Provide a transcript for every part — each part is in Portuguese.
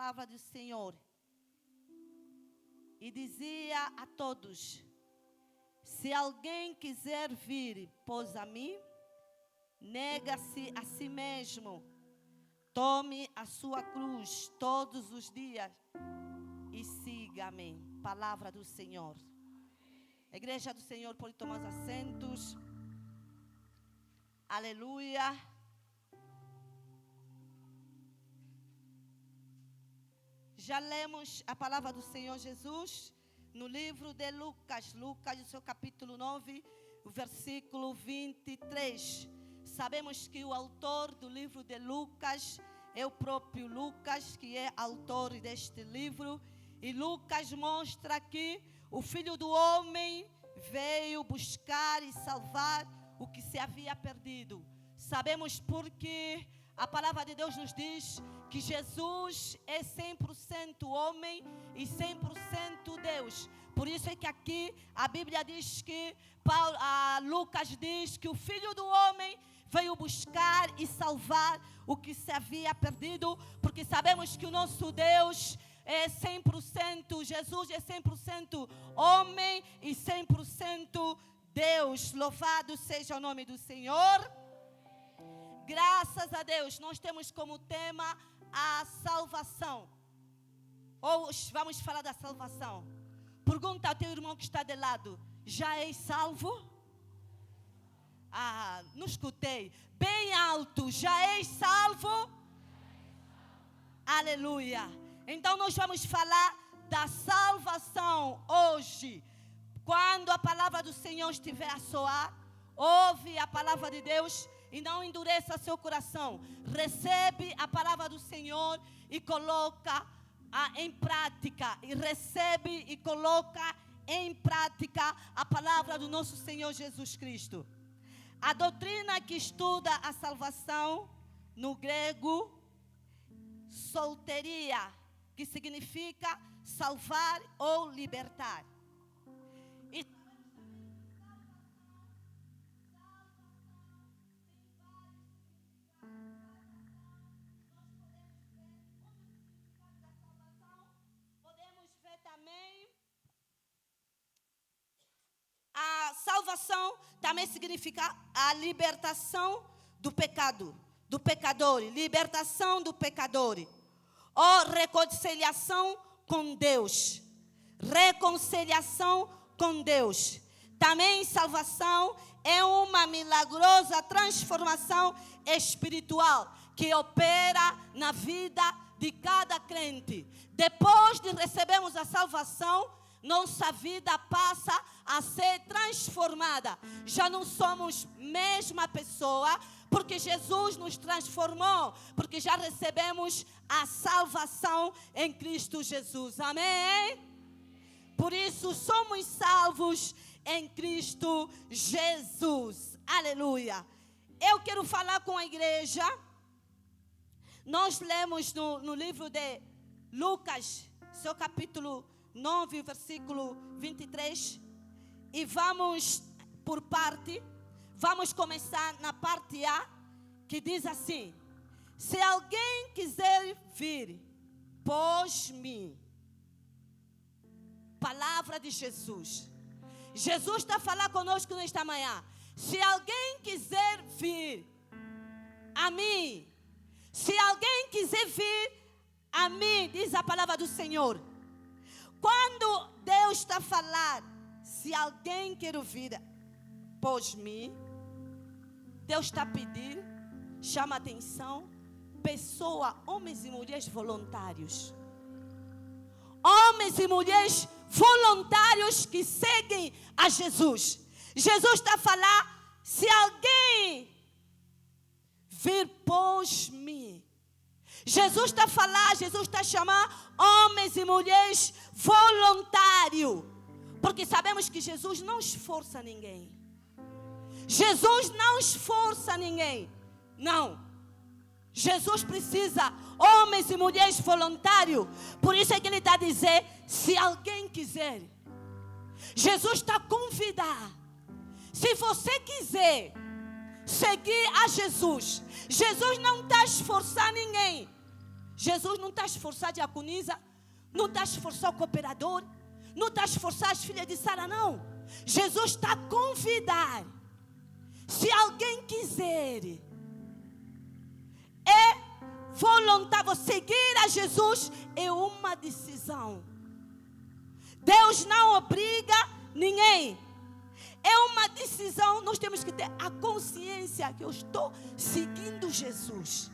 palavra do Senhor e dizia a todos: se alguém quiser vir após a mim, nega-se a si mesmo, tome a sua cruz todos os dias e siga-me. Palavra do Senhor. A igreja do Senhor pode tomar os assentos. Aleluia. Já lemos a palavra do Senhor Jesus no livro de Lucas, no seu capítulo 9, o versículo 23. Sabemos que o autor do livro de Lucas é o próprio Lucas, que é autor deste livro. E Lucas mostra que o Filho do Homem veio buscar e salvar o que se havia perdido. Sabemos porque a palavra de Deus nos diz que Jesus é 100% homem e 100% Deus. Por isso é que aqui a Bíblia diz que Lucas diz que o Filho do Homem veio buscar e salvar o que se havia perdido, porque sabemos que o nosso Deus é 100%, Jesus é 100% homem e 100% Deus. Louvado seja o nome do Senhor. Graças a Deus, nós temos como tema a salvação. Hoje vamos falar da salvação. Pergunta ao teu irmão que está de lado: já és salvo? Não escutei. Bem alto: já és salvo? Aleluia. Então nós vamos falar da salvação hoje. Quando a palavra do Senhor estiver a soar, ouve a palavra de Deus e não endureça seu coração. Recebe a palavra do Senhor e coloca em prática. E recebe e coloca em prática a palavra do nosso Senhor Jesus Cristo. A doutrina que estuda a salvação, no grego, soteria, que significa salvar ou libertar. A salvação também significa a libertação do pecado, do pecador, libertação do pecador, ou reconciliação com Deus, reconciliação com Deus. Também salvação é uma milagrosa transformação espiritual que opera na vida de cada crente. Depois de recebermos a salvação, nossa vida passa a ser transformada. Já não somos a mesma pessoa, porque Jesus nos transformou, porque já recebemos a salvação em Cristo Jesus. Amém? Por isso somos salvos em Cristo Jesus. Aleluia. Eu quero falar com a igreja. Nós lemos no livro de Lucas, seu capítulo 9, versículo 23. E vamos por parte. Vamos começar na parte A, que diz assim: se alguém quiser vir após mim. Palavra de Jesus. Jesus está a falar conosco nesta manhã. Se alguém quiser vir a mim, se alguém quiser vir a mim, diz a palavra do Senhor. Quando Deus está a falar, se alguém quer vir após mim, Deus está a pedir, chama atenção, pessoa, homens e mulheres voluntários. Homens e mulheres voluntários que seguem a Jesus. Jesus está a falar, se alguém vir após mim. Jesus está a falar, Jesus está a chamar homens e mulheres voluntários. Porque sabemos que Jesus não esforça ninguém. Jesus não esforça ninguém. Não. Jesus precisa homens e mulheres voluntários. Por isso é que ele está a dizer, se alguém quiser. Jesus está a convidar. Se você quiser seguir a Jesus, Jesus não está a esforçar ninguém. Jesus não está a esforçar a diaconisa, não está a esforçar o cooperador, não está a esforçar as filhas de Sara, não. Jesus está a convidar. Se alguém quiser, voluntário, seguir a Jesus é uma decisão. Deus não obriga ninguém. É uma decisão. Nós temos que ter a consciência que eu estou seguindo Jesus.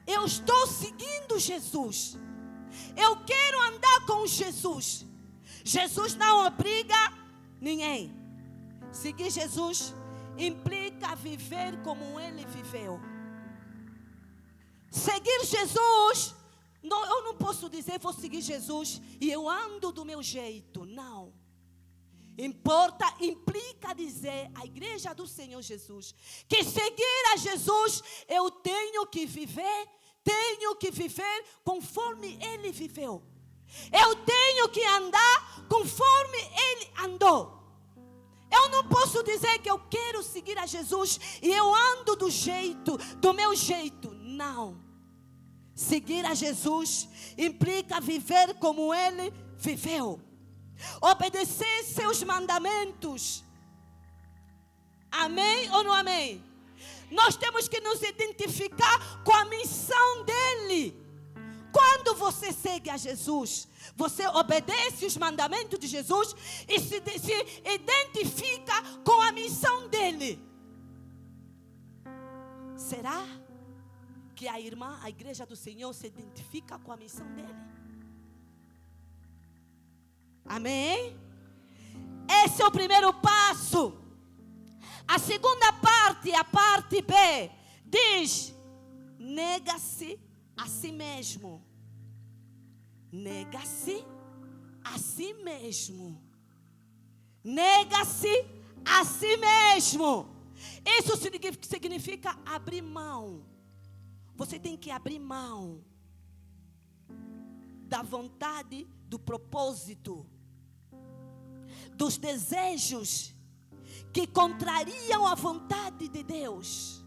Eu estou seguindo Jesus. Eu quero andar com Jesus. Jesus não obriga ninguém. Seguir Jesus implica viver como Ele viveu. Seguir Jesus, não, eu não posso dizer vou seguir Jesus e eu ando do meu jeito. Não. Implica dizer à igreja do Senhor Jesus que seguir a Jesus eu tenho que viver conforme Ele viveu. Eu tenho que andar conforme Ele andou. Eu não posso dizer que eu quero seguir a Jesus e eu ando do meu jeito. Não. Seguir a Jesus implica viver como Ele viveu. Obedecer seus mandamentos. Amém ou não amém? Nós temos que nos identificar com a missão dEle. Quando você segue a Jesus, você obedece os mandamentos de Jesus e se identifica com a missão dEle. Será que a igreja do Senhor se identifica com a missão dEle? Amém? Esse é o primeiro passo. A segunda parte, a parte B, diz: nega-se a si mesmo. Nega-se a si mesmo. Nega-se a si mesmo. Isso significa abrir mão. Você tem que abrir mão da vontade, do propósito, dos desejos que contrariam a vontade de Deus.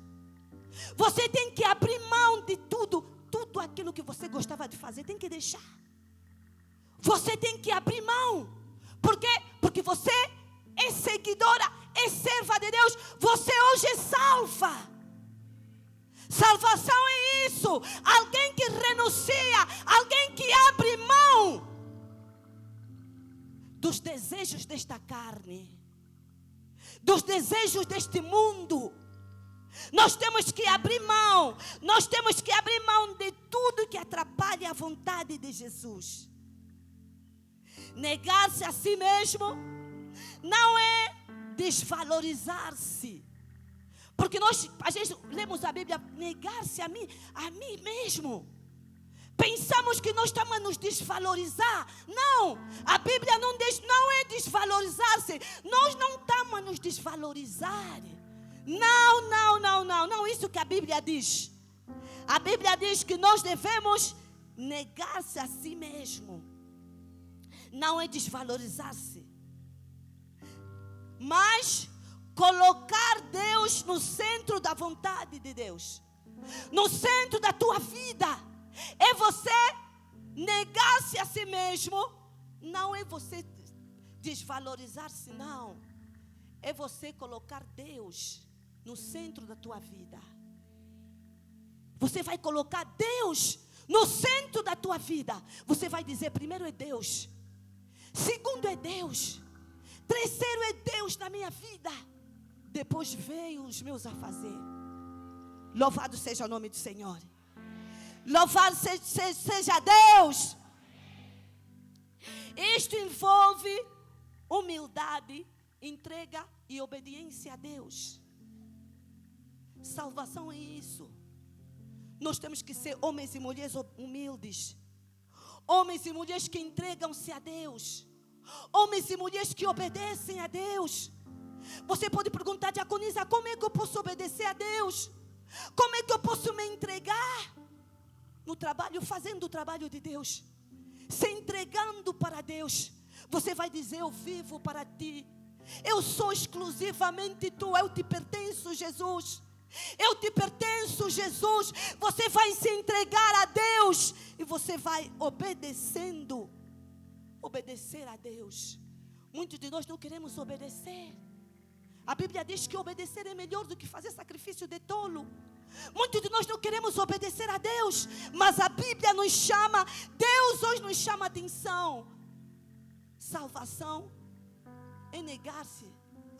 Você tem que abrir mão de tudo aquilo que você gostava de fazer, tem que deixar. Você tem que abrir mão. Por quê? Porque você é seguidora, é serva de Deus. Você hoje é salva. Salvação é isso. Alguém que renuncia, alguém que abre mão dos desejos desta carne, dos desejos deste mundo. Nós temos que abrir mão. Nós temos que abrir mão de tudo que atrapalha a vontade de Jesus. Negar-se a si mesmo não é desvalorizar-se. Porque nós, às vezes, lemos a Bíblia, negar-se a mim mesmo. Pensamos que nós estamos a nos desvalorizar. Não, a Bíblia não é desvalorizar-se. Nós não estamos a nos desvalorizar. Não, isso que a Bíblia diz. A Bíblia diz que nós devemos negar-se a si mesmo. Não é desvalorizar-se, mas colocar Deus no centro da vontade de Deus, no centro da tua vida. É você negar-se a si mesmo. Não é você desvalorizar-se, não. É você colocar Deus no centro da tua vida. Você vai colocar Deus no centro da tua vida. Você vai dizer: primeiro é Deus, segundo é Deus, terceiro é Deus na minha vida, depois veio os meus afazeres. Louvado seja o nome do Senhor. Louvado seja Deus. Isto envolve humildade, entrega e obediência a Deus. Salvação é isso. Nós temos que ser homens e mulheres humildes. Homens e mulheres que entregam-se a Deus. Homens e mulheres que obedecem a Deus. Você pode perguntar, diaconisa, como é que eu posso obedecer a Deus? Como é que eu posso me entregar no trabalho, fazendo o trabalho de Deus, se entregando para Deus? Você vai dizer: eu vivo para ti, eu sou exclusivamente tu, eu te pertenço, Jesus. Eu te pertenço, Jesus. Você vai se entregar a Deus e você vai obedecer a Deus. Muitos de nós não queremos obedecer. A Bíblia diz que obedecer é melhor do que fazer sacrifício de tolo. Muitos de nós não queremos obedecer a Deus, mas a Bíblia nos chama, Deus hoje nos chama a atenção. Salvação é negar-se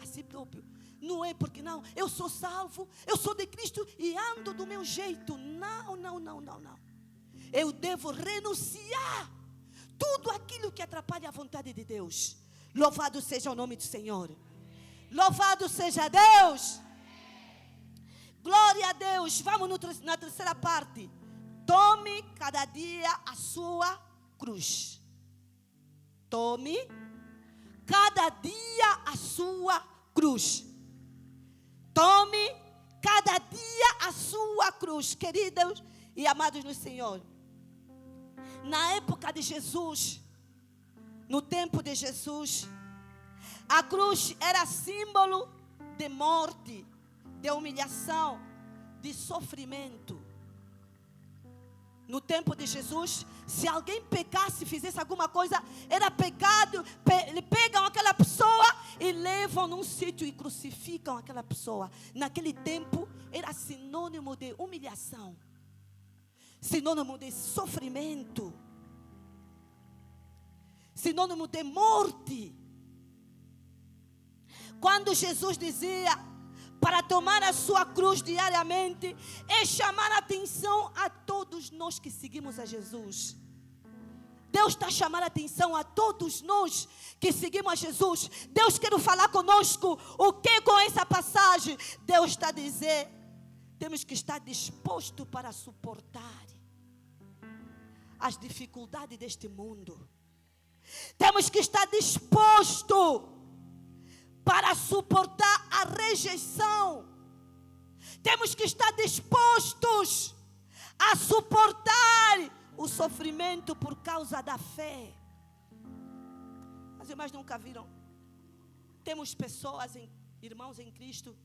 a si próprio. Não é porque não, eu sou salvo, eu sou de Cristo e ando do meu jeito. Não. Eu devo renunciar tudo aquilo que atrapalha a vontade de Deus. Louvado seja o nome do Senhor. Louvado seja Deus. Glória a Deus. Vamos na terceira parte. Tome cada dia a sua cruz. Tome cada dia a sua cruz. Tome cada dia a sua cruz. Queridos e amados no Senhor, na época de Jesus, no tempo de Jesus, a cruz era símbolo de morte, de humilhação, de sofrimento. No tempo de Jesus, se alguém pecasse, fizesse alguma coisa, era pecado. Pegam aquela pessoa e levam num sítio e crucificam aquela pessoa. Naquele tempo, era sinônimo de humilhação, sinônimo de sofrimento, sinônimo de morte. Quando Jesus dizia para tomar a sua cruz diariamente, é chamar a atenção a todos nós que seguimos a Jesus. Deus está chamando a atenção a todos nós que seguimos a Jesus. Deus quer falar conosco. O que com essa passagem? Deus está a dizer, temos que estar disposto para suportar as dificuldades deste mundo. Temos que estar disposto para suportar a rejeição. Temos que estar dispostos a suportar o sofrimento por causa da fé. As irmãs nunca viram? Temos pessoas, irmãos em Cristo,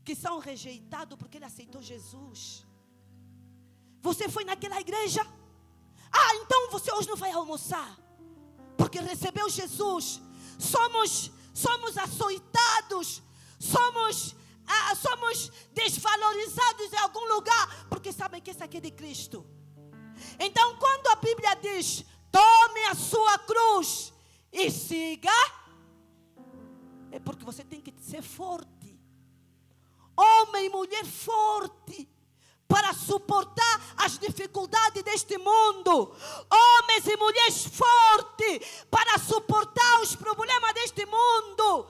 que são rejeitados porque ele aceitou Jesus. Você foi naquela igreja? Então você hoje não vai almoçar, porque recebeu Jesus. Somos açoitados, somos desvalorizados em algum lugar, porque sabem que esse aqui é de Cristo. Então, quando a Bíblia diz, tome a sua cruz e siga, é porque você tem que ser forte, homem e mulher forte, para suportar as dificuldades deste mundo. Homens e mulheres fortes para suportar os problemas deste mundo.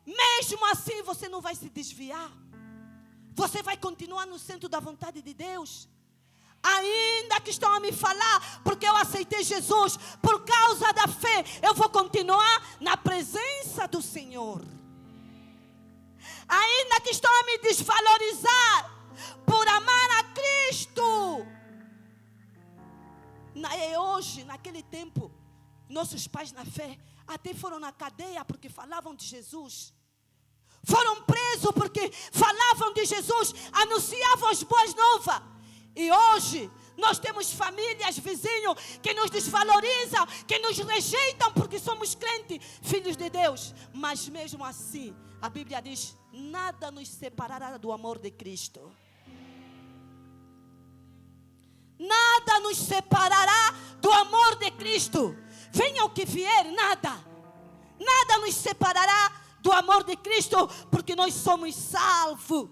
Mesmo assim você não vai se desviar. Você vai continuar no centro da vontade de Deus. Ainda que estão a me falar, porque eu aceitei Jesus, por causa da fé, eu vou continuar na presença do Senhor. Ainda que estão a me desvalorizar, por amar a Cristo. Hoje, naquele tempo, nossos pais na fé até foram na cadeia porque falavam de Jesus. Foram presos porque falavam de Jesus, anunciavam as boas novas. E hoje nós temos famílias, vizinhos que nos desvalorizam, que nos rejeitam porque somos crentes, filhos de Deus. Mas mesmo assim, a Bíblia diz, nada nos separará do amor de Cristo. Nada nos separará do amor de Cristo. Venha o que vier, nada nos separará do amor de Cristo, porque nós somos salvos.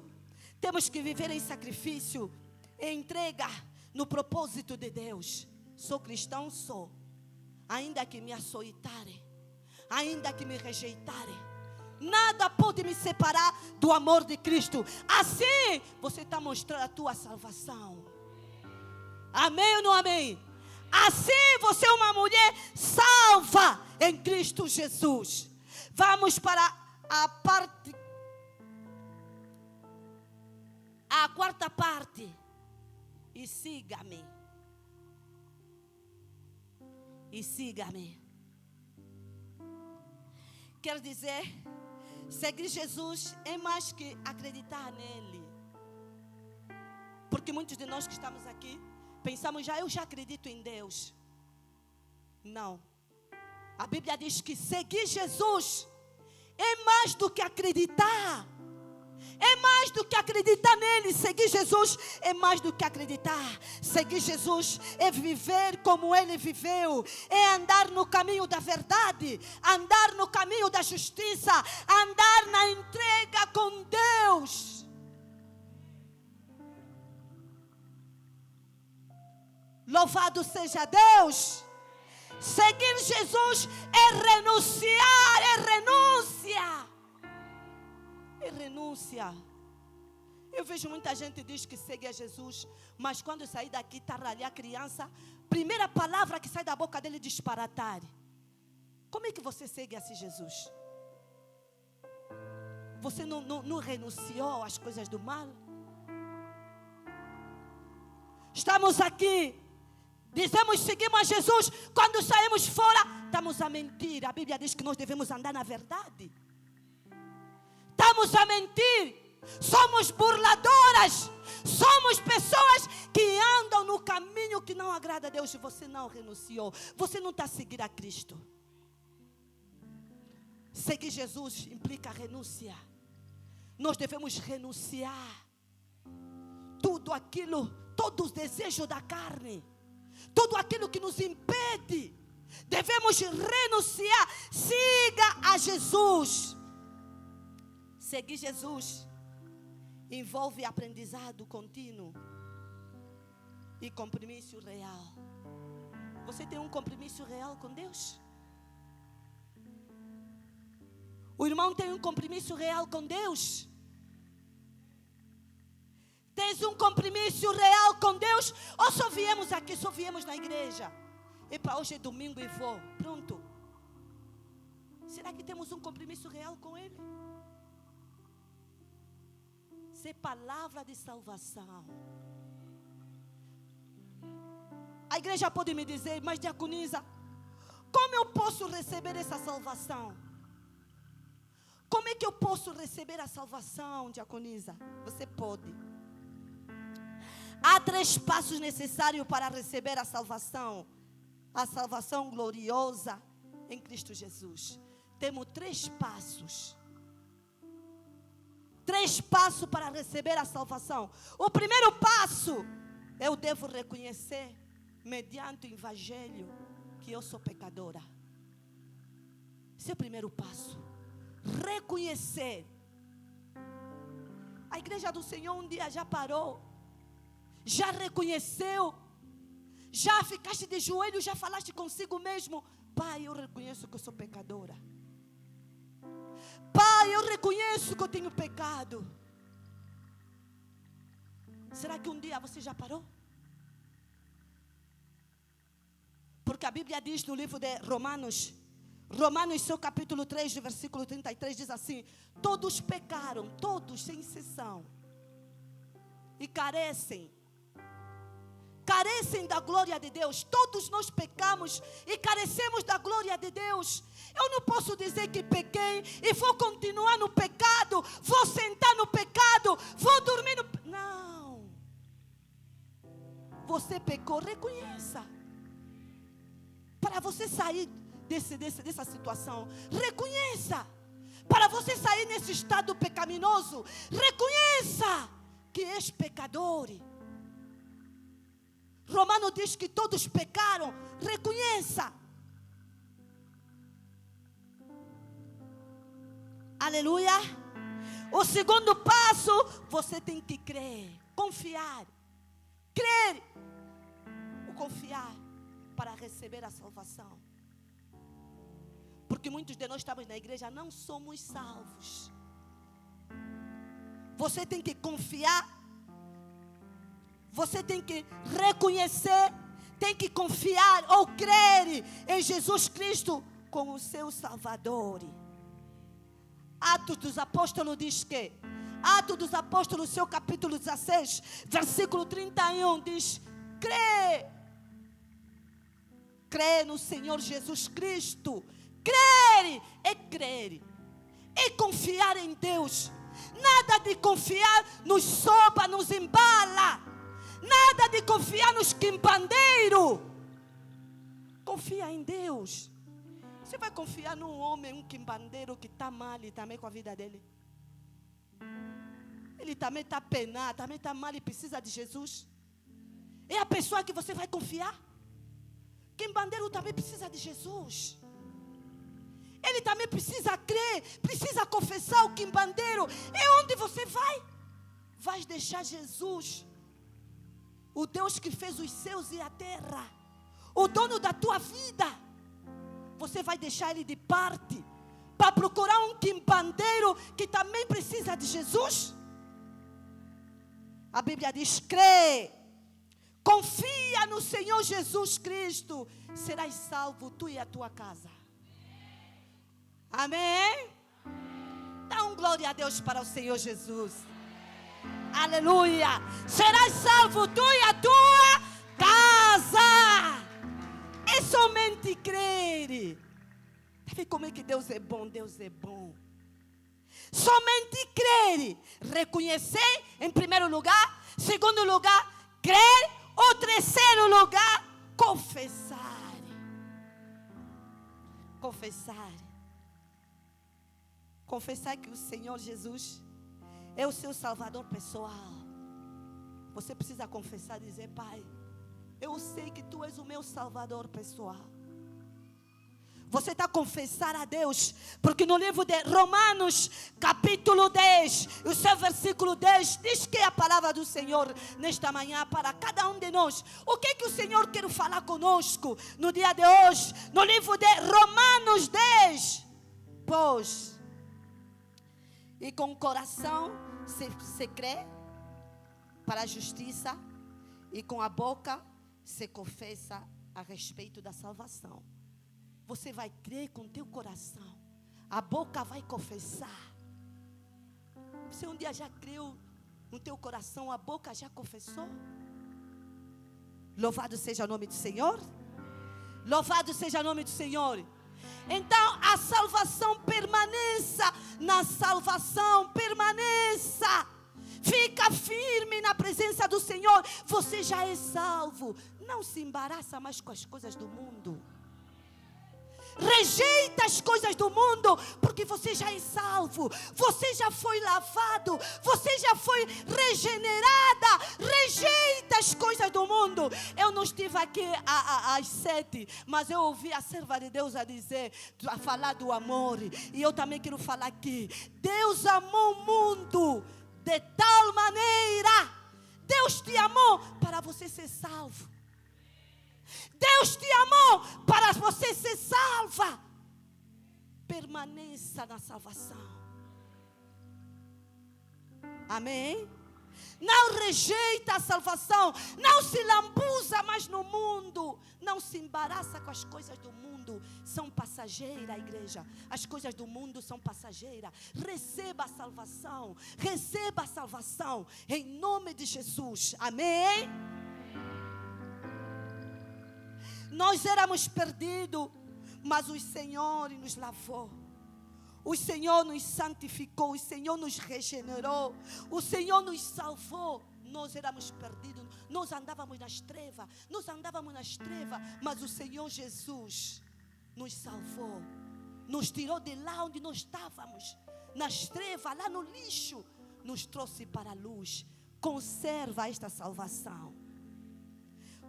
Temos que viver em sacrifício, em entrega, no propósito de Deus. Sou cristão, sou. Ainda que me açoitarem, ainda que me rejeitarem, nada pode me separar do amor de Cristo. Assim, você está mostrando a tua salvação. Amém ou não amém? Assim você é uma mulher salva em Cristo Jesus. Vamos para a quarta parte. E siga-me. E siga-me. Quer dizer, seguir Jesus é mais que acreditar nele. Porque muitos de nós que estamos aqui pensamos eu já acredito em Deus. Não. A Bíblia diz que seguir Jesus é mais do que acreditar. É mais do que acreditar nele. Seguir Jesus é mais do que acreditar. Seguir Jesus é viver como ele viveu. É andar no caminho da verdade. Andar no caminho da justiça. Andar na entrega com Deus. Louvado seja Deus. Seguir Jesus é renunciar. É renúncia. É renúncia. Eu vejo muita gente diz que segue a Jesus, mas quando sair daqui está ali a criança, primeira palavra que sai da boca dele é disparatar. Como é que você segue assim Jesus? Você não renunciou às coisas do mal? Estamos aqui, dizemos seguimos a Jesus, quando saímos fora estamos a mentir. A Bíblia diz que nós devemos andar na verdade. Estamos a mentir, somos burladoras, somos pessoas que andam no caminho que não agrada a Deus. Você não renunciou, você não está a seguir a Cristo. Seguir Jesus implica renúncia. Nós devemos renunciar tudo aquilo, todos os desejos da carne, tudo aquilo que nos impede. Devemos renunciar. Siga a Jesus. Seguir Jesus envolve aprendizado contínuo e compromisso real. Você tem um compromisso real com Deus? O irmão tem um compromisso real com Deus? Tens um compromisso real com Deus? Ou só viemos aqui, só viemos na igreja? Epa, hoje é domingo e vou. Pronto. Será que temos um compromisso real com Ele? Ser palavra de salvação. A igreja pode me dizer, mas diaconisa, como eu posso receber essa salvação? Como é que eu posso receber a salvação, diaconisa? Você pode. Há 3 passos necessários para receber a salvação gloriosa em Cristo Jesus. Temos 3 passos. 3 passos para receber a salvação. O primeiro passo, eu devo reconhecer, mediante o evangelho, que eu sou pecadora. Esse é o primeiro passo. Reconhecer. A igreja do Senhor um dia já parou, já reconheceu, já ficaste de joelho, já falaste consigo mesmo: Pai, eu reconheço que eu sou pecadora. Pai, eu reconheço que eu tenho pecado. Será que um dia você já parou? Porque a Bíblia diz no livro de Romanos, seu capítulo 3, versículo 33, diz assim: todos pecaram, todos sem exceção, e carecem da glória de Deus. Todos nós pecamos e carecemos da glória de Deus. Eu não posso dizer que pequei e vou continuar no pecado, vou sentar no pecado, vou dormir no... Não. Você pecou, reconheça. Para você sair dessa situação, reconheça. Para você sair nesse estado pecaminoso, reconheça que és pecador. Romano diz que todos pecaram. Reconheça. Aleluia. O segundo passo, você tem que crer, confiar. Crer, ou confiar para receber a salvação. Porque muitos de nós estamos na igreja, não somos salvos. Você tem que confiar. Você tem que reconhecer, tem que confiar ou crer em Jesus Cristo como o seu Salvador. Atos dos Apóstolos diz que, Atos dos Apóstolos, seu capítulo 16, versículo 31, diz: crê no Senhor Jesus Cristo. Crer é confiar em Deus. Nada de confiar nos soba, nos embala. Nada de confiar nos quimbandeiros. Confia em Deus. Você vai confiar num homem, um quimbandeiro que está mal e também com a vida dele? Ele também está penado, também está mal e precisa de Jesus. É a pessoa que você vai confiar? Quimbandeiro também precisa de Jesus. Ele também precisa crer, precisa confessar o quimbandeiro. É onde você vai? Vais deixar Jesus, o Deus que fez os céus e a terra, o dono da tua vida. Você vai deixar ele de parte para procurar um quimbandeiro que também precisa de Jesus? A Bíblia diz: crê, confia no Senhor Jesus Cristo, serás salvo tu e a tua casa. Amém? Dá um glória a Deus para o Senhor Jesus. Aleluia. Serás salvo tu e a tua casa. É somente crer. Sabe como é que Deus é bom? Deus é bom. Somente crer. Reconhecer em primeiro lugar. Segundo lugar, crer. Ou terceiro lugar, confessar. Confessar. Confessar que o Senhor Jesus é o seu Salvador pessoal. Você precisa confessar e dizer: Pai, eu sei que Tu és o meu Salvador pessoal. Você está a confessar a Deus, porque no livro de Romanos, capítulo 10, o seu versículo 10, diz que é a palavra do Senhor nesta manhã para cada um de nós. O que é que o Senhor quer falar conosco no dia de hoje? No livro de Romanos 10, pois, e com o coração se crê para a justiça, e com a boca se confessa a respeito da salvação. Você vai crer com teu coração, a boca vai confessar. Você um dia já creu no teu coração, a boca já confessou? Louvado seja o nome do Senhor. Louvado seja o nome do Senhor. Então a salvação permaneça. Na salvação permaneça. Fica firme na presença do Senhor. Você já é salvo. Não se embaraça mais com as coisas do mundo. Rejeita as coisas do mundo, porque você já é salvo. Você já foi lavado. Você já foi regenerada. Rejeita as coisas do mundo. Eu não estive aqui às 7, mas eu ouvi a serva de Deus a falar do amor. E eu também quero falar aqui. Deus amou o mundo de tal maneira. Deus te amou para você ser salvo. Deus te amou para você ser salva. Permaneça na salvação. Amém? Não rejeita a salvação. Não se lambuza mais no mundo. Não se embaraça com as coisas do mundo. São passageiras, igreja. As coisas do mundo são passageiras. Receba a salvação. Receba a salvação. Em nome de Jesus. Amém? Nós éramos perdidos, mas o Senhor nos lavou. O Senhor nos santificou. O Senhor nos regenerou. O Senhor nos salvou. Nós éramos perdidos. Nós andávamos nas trevas. Mas o Senhor Jesus nos salvou. Nos tirou de lá onde nós estávamos. Nas trevas, lá no lixo. Nos trouxe para a luz. Conserva esta salvação.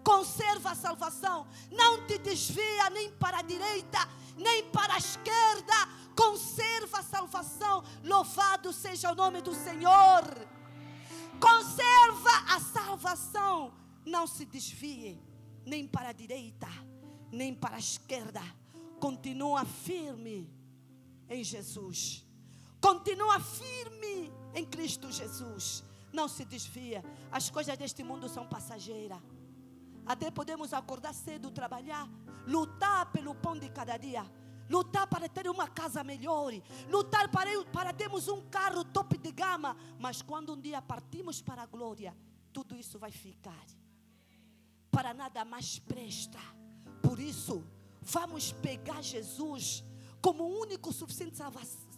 Conserva a salvação. Não te desvia nem para a direita, nem para a esquerda. Conserva a salvação. Louvado seja o nome do Senhor. Conserva a salvação. Não se desvie nem para a direita, nem para a esquerda. Continua firme em Jesus. Continua firme em Cristo Jesus. Não se desvia. As coisas deste mundo são passageiras. Até podemos acordar cedo, trabalhar, lutar pelo pão de cada dia, lutar para ter uma casa melhor, lutar para termos um carro top de gama. Mas quando um dia partimos para a glória, tudo isso vai ficar. Para nada mais presta. Por isso, vamos pegar Jesus como o único suficiente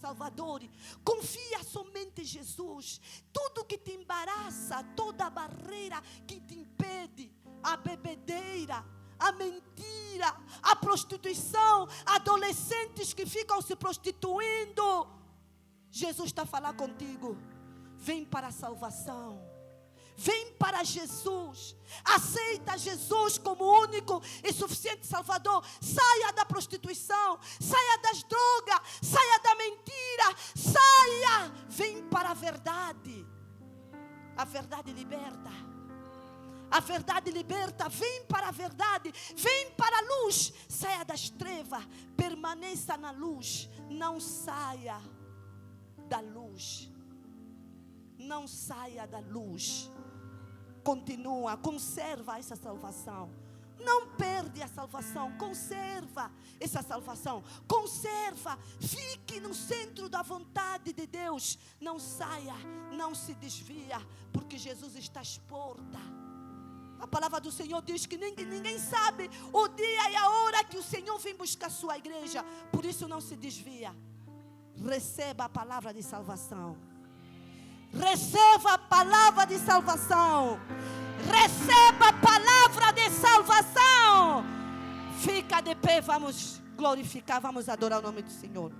Salvador. Confia somente em Jesus. Tudo que te embaraça, toda barreira que te impede, a bebedeira, a mentira, a prostituição, adolescentes que ficam se prostituindo, Jesus está a falar contigo. Vem para a salvação. Vem para Jesus. Aceita Jesus como único e suficiente Salvador. Saia da prostituição. Saia das drogas. Saia da mentira. Saia. Vem para a verdade. A verdade liberta. A verdade liberta. Vem para a verdade. Vem para a luz. Saia das trevas. Permaneça na luz. Não saia da luz. Não saia da luz. Continua, conserva essa salvação. Não perde a salvação, conserva essa salvação. Conserva, fique no centro da vontade de Deus. Não saia, não se desvia, porque Jesus está às portas. A palavra do Senhor diz que ninguém sabe o dia e a hora que o Senhor vem buscar a sua igreja. Por isso não se desvia. Receba a palavra de salvação. Receba a palavra de salvação. Receba a palavra de salvação. Fica de pé, vamos glorificar, vamos adorar o nome do Senhor.